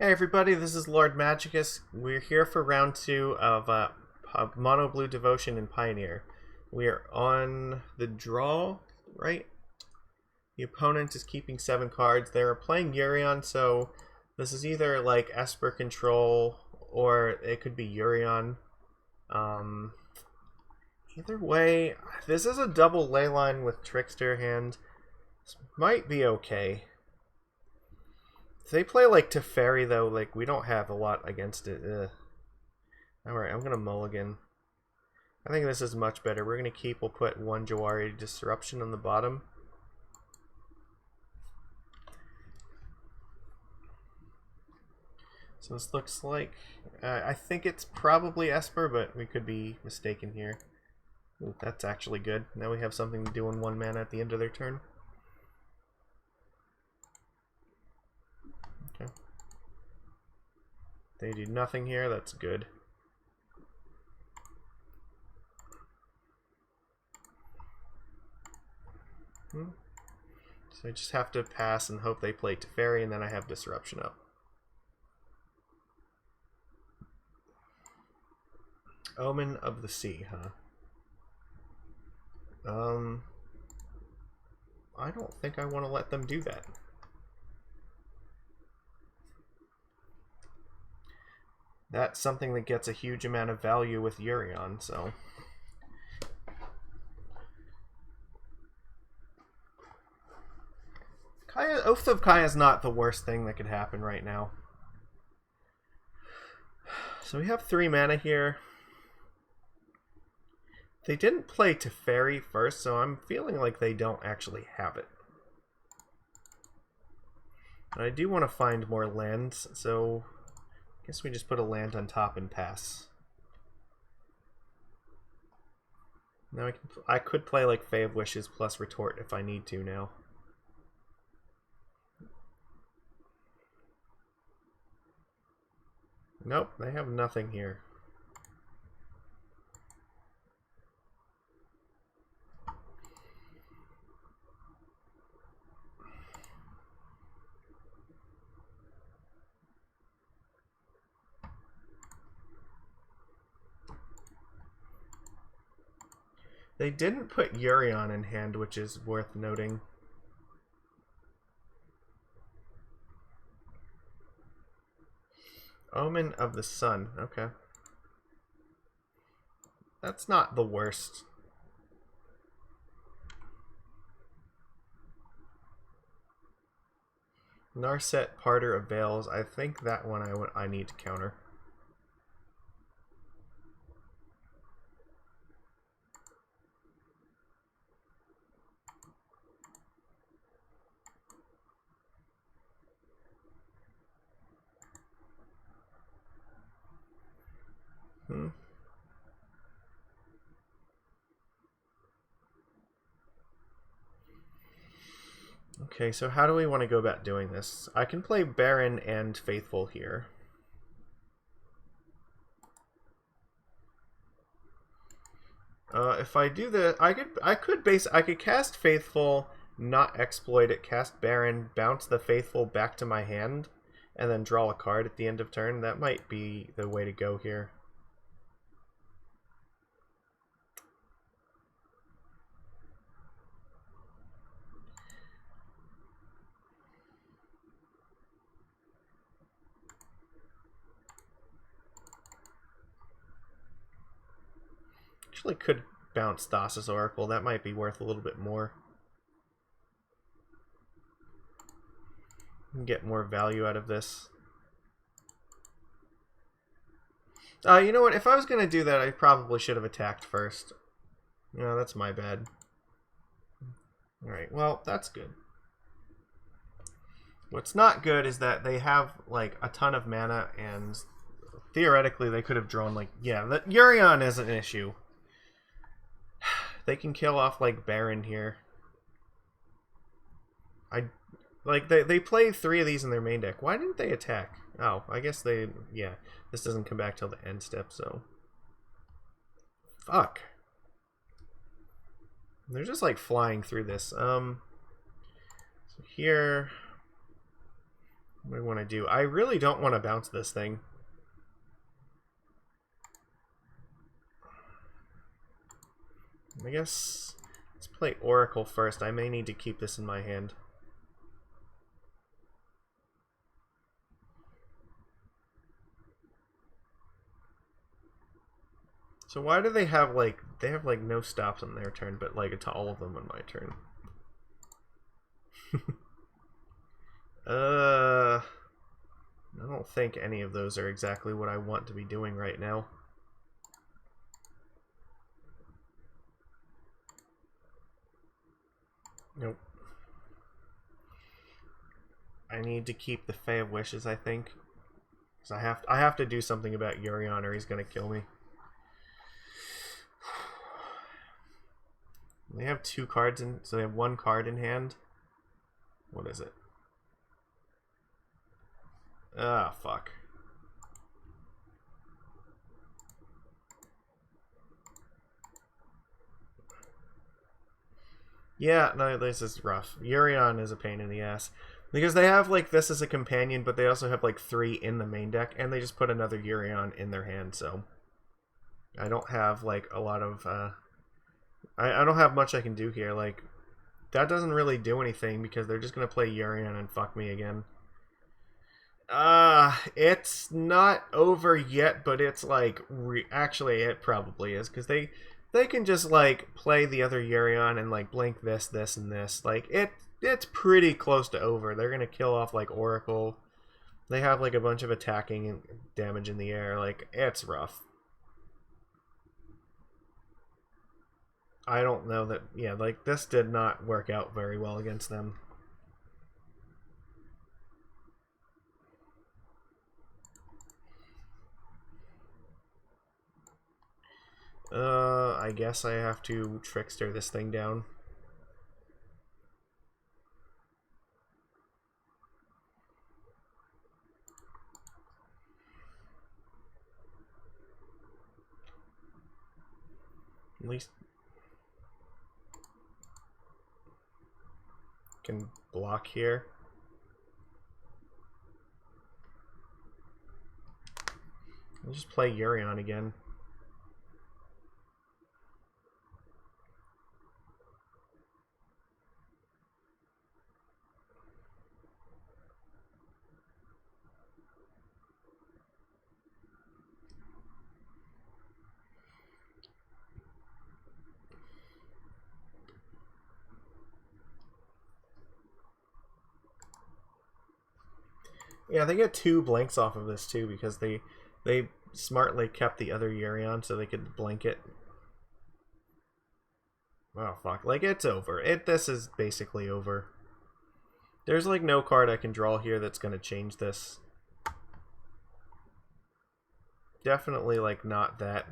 Hey everybody, this is Lord Magicus. We're here for round 2 of Mono Blue Devotion and Pioneer. We are on the draw, right? The opponent is keeping 7 cards. They're playing Urion, so this is either like Esper control or it could be Urion. Either way, this is a double leyline with Trickster hand. This might be okay. If they play like Teferi though, like we don't have a lot against it. Alright, I'm gonna mulligan. I think this is much better. We're gonna keep, we'll put 1 Jawari Disruption on the bottom. So this looks like, I think it's probably Esper, but we could be mistaken here. Ooh, that's actually good. Now we have something to do in 1 mana at the end of their turn. Okay. They do nothing here, that's good. So I just have to pass and hope they play Teferi, and then I have Disruption up. Omen of the Sea, huh? I don't think I want to let them do that. That's something that gets a huge amount of value with Urion, so... Oath of Kaya is not the worst thing that could happen right now. So we have 3 mana here. They didn't play Teferi first, so I'm feeling like they don't actually have it. And I do want to find more lands, so I guess we just put a land on top and pass. Now I could play like Fae of Wishes plus Retort if I need to now. Nope, they have nothing here. They didn't put Urion in hand, which is worth noting. Omen of the Sun, okay. That's not the worst. Narset Parter of Veils, I think that one I need to counter. Okay, so how do we want to go about doing this? I can play Baron and Faithful here. If I do that, I could cast Faithful, not exploit it, cast Baron, bounce the Faithful back to my hand, and then draw a card at the end of turn. That might be the way to go here. Actually could bounce Thassa's Oracle. That might be worth a little bit more. Get more value out of this. You know what? If I was going to do that, I probably should have attacked first. No, that's my bad. Alright, well, that's good. What's not good is that they have, like, a ton of mana, and theoretically they could have drawn, like, yeah, the Urion is an issue. They can kill off, like, Baron here. They play 3 of these in their main deck. Why didn't they attack? Oh, I guess they... Yeah, this doesn't come back till the end step, so... Fuck. They're just, like, flying through this. So here... What do I want to do? I really don't want to bounce this thing. I guess let's play Oracle first. I may need to keep this in my hand. So why do they have like no stops on their turn, but like to all of them on my turn? I don't think any of those are exactly what I want to be doing right now. Nope. I need to keep the Fae of Wishes, I think. Because I have to do something about Urion or he's gonna kill me. They have 2 cards in, so they have 1 card in hand. What is it? Ah, fuck. Yeah, no, this is rough. Urion is a pain in the ass. Because they have, like, this as a companion, but they also have, like, 3 in the main deck, and they just put another Urion in their hand, so... I don't have, like, a lot of, I don't have much I can do here. Like, that doesn't really do anything because they're just going to play Urion and fuck me again. It's not over yet, but it's like, actually it probably is because they can just like play the other Urion and like blink this, this, and this. Like, it's pretty close to over. They're going to kill off like Oracle. They have like a bunch of attacking damage in the air. Like, it's rough. I don't know that, yeah, like, this did not work out very well against them. I guess I have to Trickster this thing down. At least can block here. I'll just play Urion again. Yeah, they get 2 blanks off of this too because they smartly kept the other Urion so they could blank it. Oh fuck, like, it's over. This is basically over. There's like no card I can draw here that's gonna change this. Definitely like not that.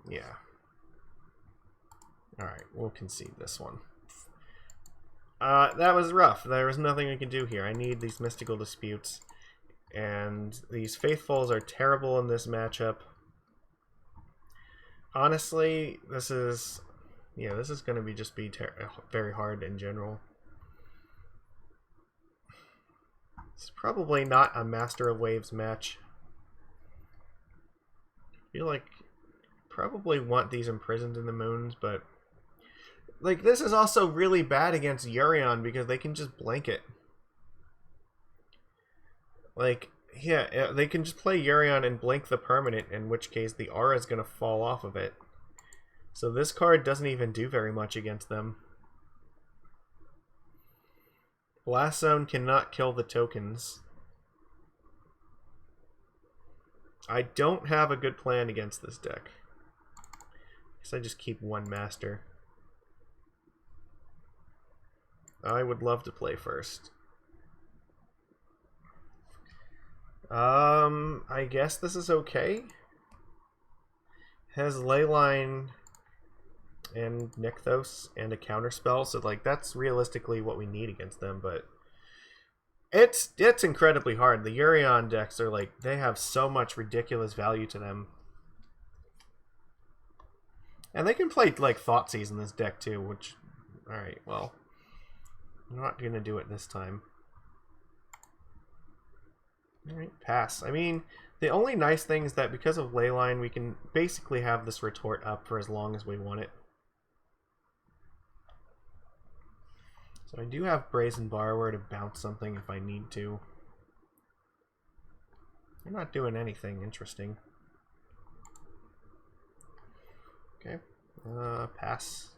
Yeah. Alright, we'll concede this one. That was rough. There was nothing I can do here. I need these Mystical Disputes. And these Faithfuls are terrible in this matchup. Honestly, this is... yeah, this is going to be very hard in general. It's probably not a Master of Waves match. I feel like probably want these Imprisoned in the Moons, but... like, this is also really bad against Urion because they can just blank it. Like, yeah, they can just play Urion and blink the permanent, in which case the aura is going to fall off of it. So this card doesn't even do very much against them. Blast Zone cannot kill the tokens. I don't have a good plan against this deck. I guess I just keep 1 Master. I would love to play first. I guess this is okay. Has Leyline and Nykthos and a counterspell, so like that's realistically what we need against them, but it's incredibly hard. The Urion decks are like, they have so much ridiculous value to them. And they can play, like, Thoughtseize in this deck, too, which... Alright, well... I'm not gonna do it this time. Alright, pass. I mean, the only nice thing is that because of Leyline, we can basically have this retort up for as long as we want it. So I do have Brazen Borrower to bounce something if I need to. They're not doing anything interesting. Okay. Pass.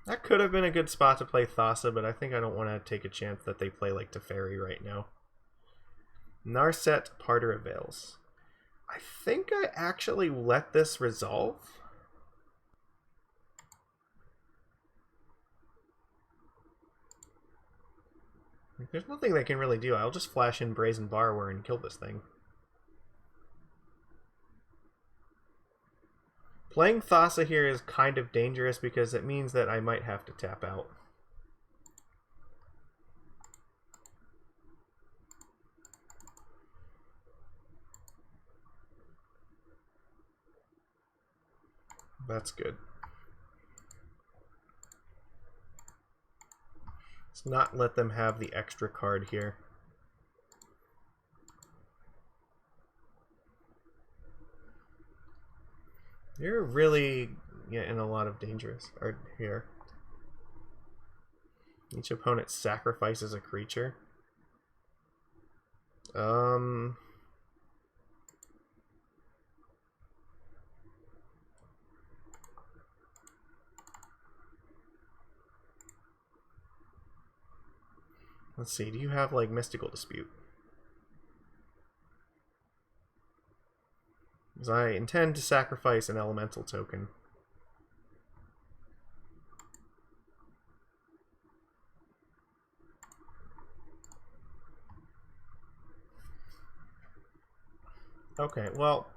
That could have been a good spot to play Thassa, but I think I don't want to take a chance that they play like Teferi right now. Narset, Parter of Veils. I think I actually let this resolve. There's nothing they can really do. I'll just flash in Brazen Borrower and kill this thing. Playing Thassa here is kind of dangerous because it means that I might have to tap out. That's good. Let's not let them have the extra card here. You're really in a lot of dangers here. Each opponent sacrifices a creature. Let's see, do you have like Mystical Dispute? Because I intend to sacrifice an elemental token. Okay, well,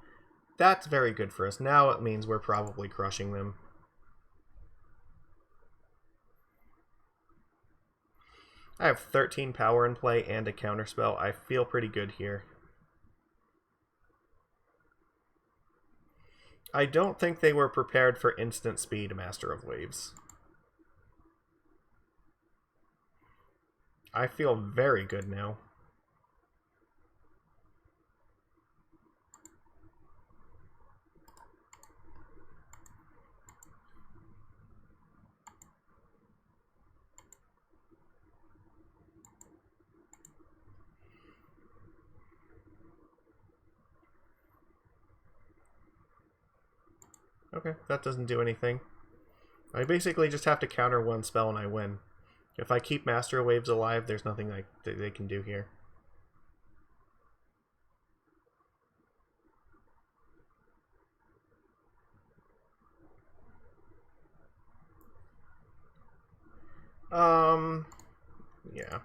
that's very good for us. Now it means we're probably crushing them. I have 13 power in play and a counterspell. I feel pretty good here. I don't think they were prepared for instant speed Master of Waves. I feel very good now. Okay, that doesn't do anything. I basically just have to counter one spell and I win. If I keep Master of Waves alive, there's nothing they can do here. Yeah.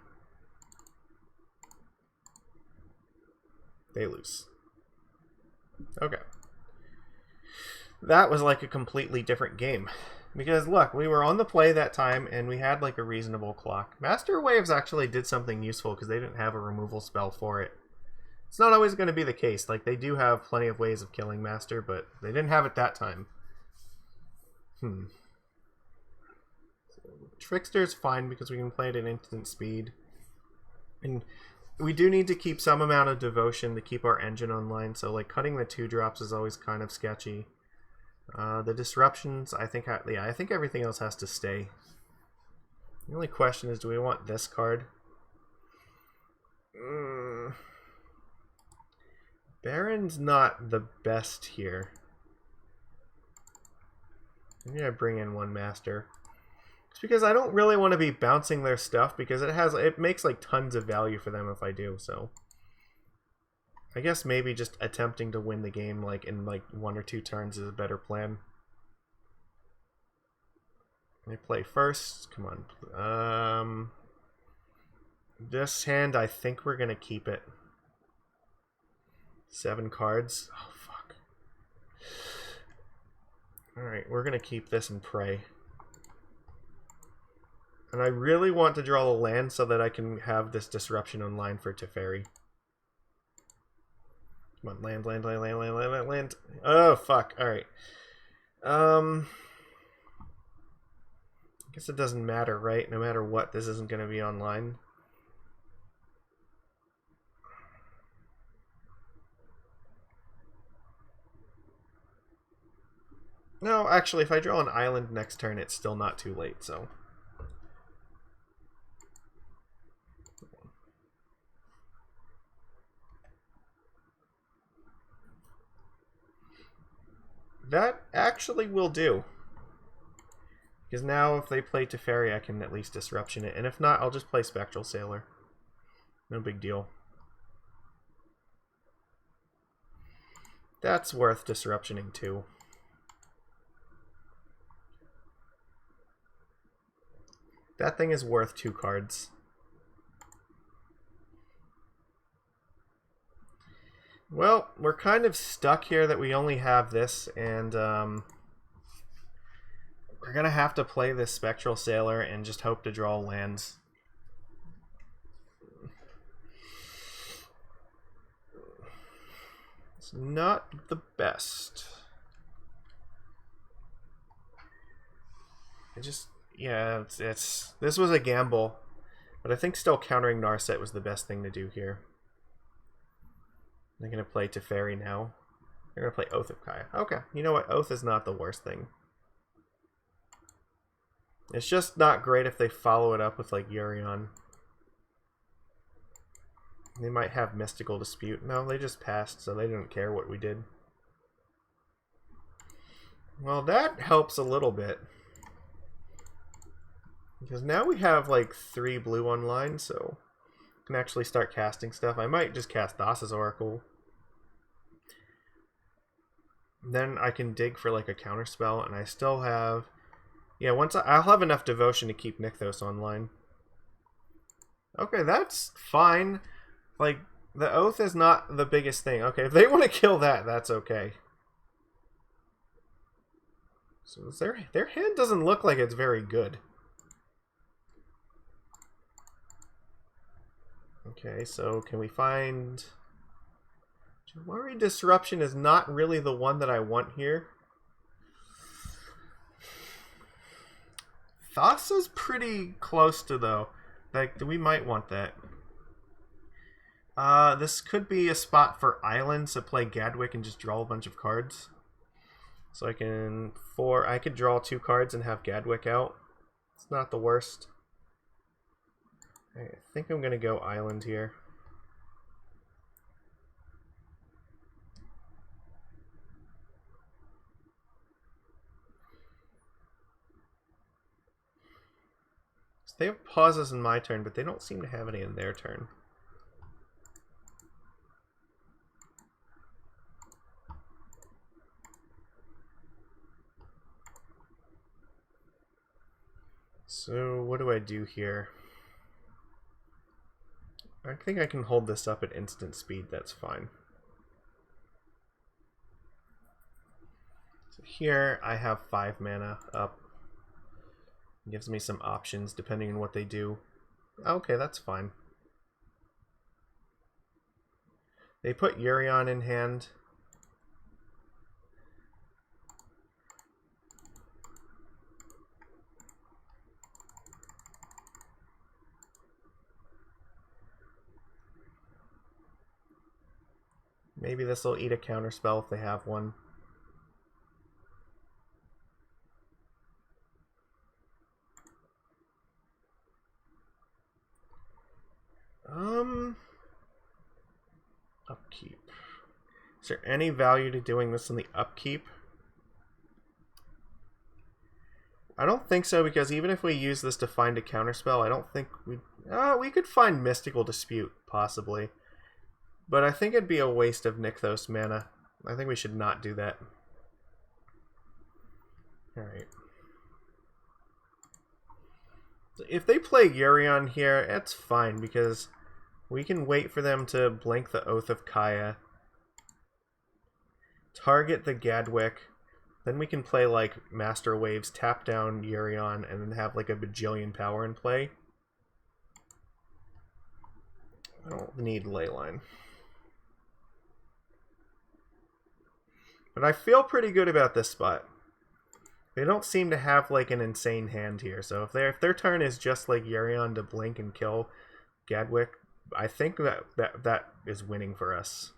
They lose. Okay. That was like a completely different game. Because look, we were on the play that time and we had like a reasonable clock. Master Waves actually did something useful because they didn't have a removal spell for it. It's not always going to be the case. Like, they do have plenty of ways of killing Master, but they didn't have it that time. Trickster's fine because we can play it at instant speed. And we do need to keep some amount of devotion to keep our engine online, so like cutting the 2-drops is always kind of sketchy. The disruptions, I think everything else has to stay. The only question is, do we want this card? Baron's not the best here. Maybe I bring in one Master. It's because I don't really want to be bouncing their stuff because it makes like tons of value for them if I do, so I guess maybe just attempting to win the game like in like 1 or 2 turns is a better plan. Let me play first. Come on. This hand, I think we're gonna keep it. 7 cards. Oh fuck. Alright, we're gonna keep this and pray. And I really want to draw a land so that I can have this disruption online for Teferi. Come on, land, land, land, land, land, land, land, land. Oh, fuck. Alright. I guess it doesn't matter, right? No matter what, this isn't going to be online. No, actually, if I draw an island next turn, it's still not too late, so... That actually will do. Because now if they play Teferi, I can at least disruption it. And if not, I'll just play Spectral Sailor. No big deal. That's worth disruptioning too. That thing is worth 2 cards. Well, we're kind of stuck here that we only have this, and we're gonna have to play this Spectral Sailor and just hope to draw lands. It's not the best. Yeah, it's this was a gamble, but I think still countering Narset was the best thing to do here. They're going to play Teferi now. They're going to play Oath of Kaya. Okay, you know what? Oath is not the worst thing. It's just not great if they follow it up with, like, Yurion. They might have Mystical Dispute. No, they just passed, so they didn't care what we did. Well, that helps a little bit. Because now we have, like, 3 blue online, so... can actually start casting stuff. I might just cast Thassa's Oracle. Then I can dig for like a counterspell, and I still have... yeah, I'll have enough Devotion to keep Nykthos online. Okay, that's fine. Like, the Oath is not the biggest thing. Okay, if they want to kill that, that's okay. So their hand doesn't look like it's very good. Okay, so can we find... Jawari Disruption is not really the one that I want here. Thassa's pretty close to, though. Like, we might want that. This could be a spot for islands to play Gadwick and just draw a bunch of cards. So I could draw 2 cards and have Gadwick out. It's not the worst. I think I'm going to go island here. So they have pauses in my turn, but they don't seem to have any in their turn. So what do I do here? I think I can hold this up at instant speed, that's fine. So here I have 5 mana up. It gives me some options depending on what they do. Okay, that's fine. They put Yurion in hand. Maybe this will eat a counterspell if they have one. Upkeep. Is there any value to doing this in the upkeep? I don't think so, because even if we use this to find a counterspell, I don't think we could find Mystical Dispute, possibly. But I think it'd be a waste of Nykthos mana. I think we should not do that. Alright. If they play Yurion here, it's fine, because we can wait for them to blank the Oath of Kaya, target the Gadwick, then we can play like Master Waves, tap down Yurion, and then have like a bajillion power in play. I don't need Leyline. But I feel pretty good about this spot. They don't seem to have like an insane hand here, so if their turn is just like Yurion to blink and kill Gadwick, I think that is winning for us.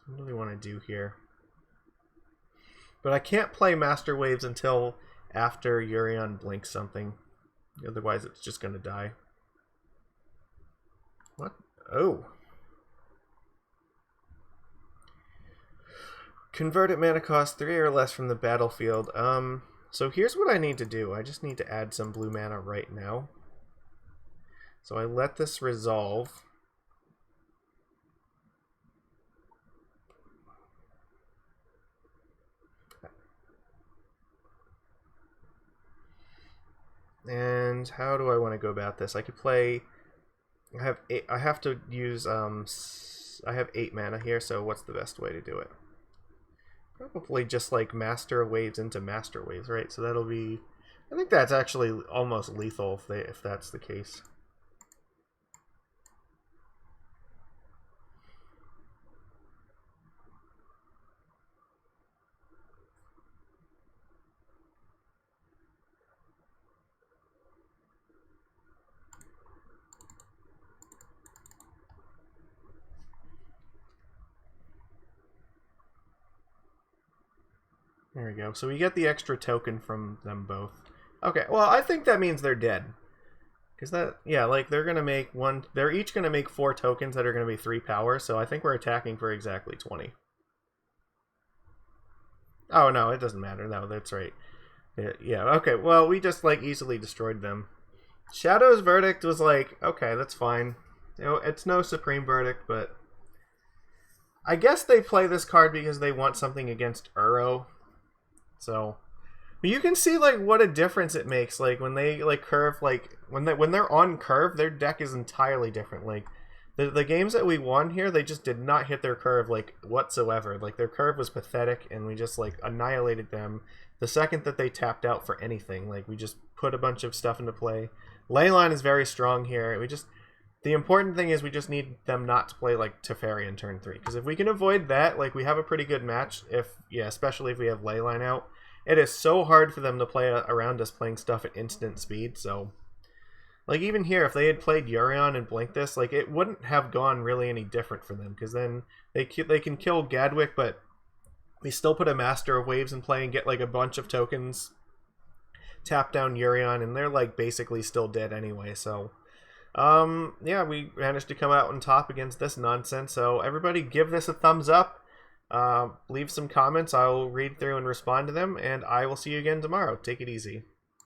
What do they want to do here? But I can't play Master Waves until after Yurion blinks something. Otherwise, it's just going to die. What? Oh. Converted mana cost 3 or less from the battlefield. So here's what I need to do. I just need to add some blue mana right now. So I let this resolve. And how do I want to go about this? I could play. I have 8. I have to use. I have 8 mana here. So what's the best way to do it? Probably just like Master Waves into Master Waves, right? So that'll be. I think that's actually almost lethal if that's the case. There we go. So we get the extra token from them both. Okay, well, I think that means they're dead. Because that, yeah, like, they're going to make one... They're each going to make 4 tokens that are going to be 3 power, so I think we're attacking for exactly 20. Oh, no, it doesn't matter. No, that's right. Yeah, okay, well, we just, like, easily destroyed them. Shadow's Verdict was like, okay, that's fine. You know, it's no Supreme Verdict, but... I guess they play this card because they want something against Uro. So, but you can see like what a difference it makes. Like when they like curve, like when they're on curve, their deck is entirely different. Like the games that we won here, they just did not hit their curve like whatsoever. Like their curve was pathetic, and we just like annihilated them the second that they tapped out for anything. Like we just put a bunch of stuff into play. Leyline is very strong here. The important thing is we just need them not to play like Teferi in turn 3. Because if we can avoid that, like we have a pretty good match. Especially if we have Leyline out. It is so hard for them to play around us playing stuff at instant speed. So, like even here, if they had played Yurion and blinked this, like it wouldn't have gone really any different for them. Because then they can kill Gadwick, but we still put a Master of Waves in play and get like a bunch of tokens. Tap down Yurion, and they're like basically still dead anyway. So. Yeah, we managed to come out on top against this nonsense, so everybody give this a thumbs up, leave some comments, I'll read through and respond to them, and I will see you again tomorrow. Take it easy.